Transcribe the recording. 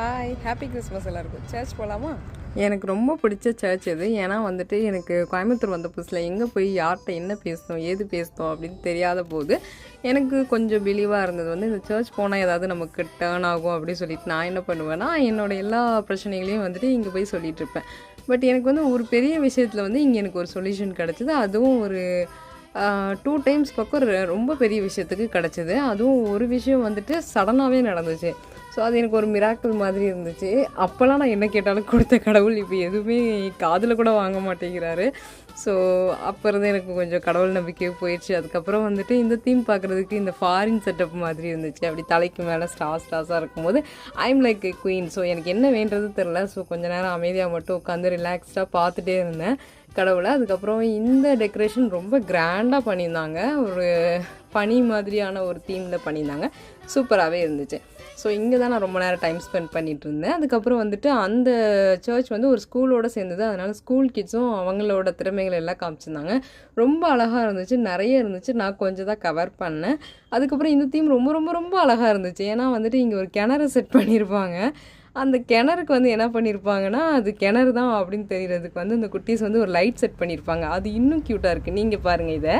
Hi happy Christmas எல்லாருக்கும். Search போகலாமா? எனக்கு ரொம்ப பிடிச்ச சர்ச் இது. ஏன்னா வந்துட்டு எனக்கு கோயம்புத்தூர் வந்த புதுசில் எங்கே போய் யார்கிட்ட என்ன பேசணும் ஏது பேசணும் அப்படின்னு தெரியாத போது எனக்கு கொஞ்சம் பிலீவாக இருந்தது வந்து இந்த சர்ச் போனால் ஏதாவது நமக்கு டேர்ன் ஆகும் அப்படின்னு சொல்லிட்டு நான் என்ன பண்ணுவேன்னா என்னோடய எல்லா பிரச்சனைகளையும் வந்துட்டு இங்கே போய் சொல்லிகிட்டு இருப்பேன். பட் எனக்கு வந்து ஒரு பெரிய விஷயத்தில் வந்து இங்கே எனக்கு ஒரு சொல்யூஷன் கிடச்சிது. அதுவும் ஒரு 2 டைம்ஸ் பக்கம் ரொம்ப பெரிய விஷயத்துக்கு கிடச்சிது. அதுவும் ஒரு விஷயம் வந்துட்டு சடனாகவே நடந்துச்சு. ஸோ அது எனக்கு ஒரு மிராக்கிள் மாதிரி இருந்துச்சு. அப்போல்லாம் நான் என்ன கேட்டாலும் கொடுத்த கடவுள் இப்போ எதுவுமே காதில் கூட வாங்க மாட்டேங்கிறாரு. ஸோ அப்போ இருந்து எனக்கு கொஞ்சம் கடவுள் நம்பிக்கையே போயிடுச்சு. அதுக்கப்புறம் வந்துட்டு இந்த தீம் பார்க்குறதுக்கு இந்த ஃபாரின் செட்டப் மாதிரி இருந்துச்சு. அப்படி தலைக்கு மேலே ஸ்டார்ஸாக இருக்கும்போது I'm like a queen. So எனக்கு என்ன வேண்டது தெரில. ஸோ கொஞ்சம் நேரம் அமைதியாக மட்டும் உட்காந்து ரிலாக்ஸ்டாக பார்த்துட்டே இருந்தேன் கடவுளை. அதுக்கப்புறம் இந்த டெக்கரேஷன் ரொம்ப கிராண்டாக பண்ணியிருந்தாங்க. ஒரு பனி மாதிரியான ஒரு தீமில் பண்ணியிருந்தாங்க. சூப்பராகவே இருந்துச்சு. ஸோ இங்கே தான் நான் ரொம்ப நேரம் டைம் ஸ்பெண்ட் பண்ணிகிட்டு இருந்தேன். அதுக்கப்புறம் வந்துட்டு அந்த சர்ச் வந்து ஒரு ஸ்கூலோடு சேர்ந்தது. அதனால் ஸ்கூல் கிட்ஸும் அவங்களோட திறமைகள் எல்லாம் காமிச்சிருந்தாங்க. ரொம்ப அழகாக இருந்துச்சு, நிறைய இருந்துச்சு. நான் கொஞ்சம் தான் கவர் பண்ணேன். அதுக்கப்புறம் இந்த தீம் ரொம்ப ரொம்ப ரொம்ப அழகாக இருந்துச்சு. ஏன்னா வந்துட்டு இங்கே ஒரு கிணறு செட் பண்ணியிருப்பாங்க. அந்த கிணறுக்கு வந்து என்ன பண்ணியிருப்பாங்கன்னா அது கிணறு தான் அப்படின்னு தெரியறதுக்கு வந்து இந்த குட்டீஸ் வந்து ஒரு லைட் செட் பண்ணியிருப்பாங்க. அது இன்னும் க்யூட்டாக இருக்குது. நீங்கள் பாருங்கள் இதை.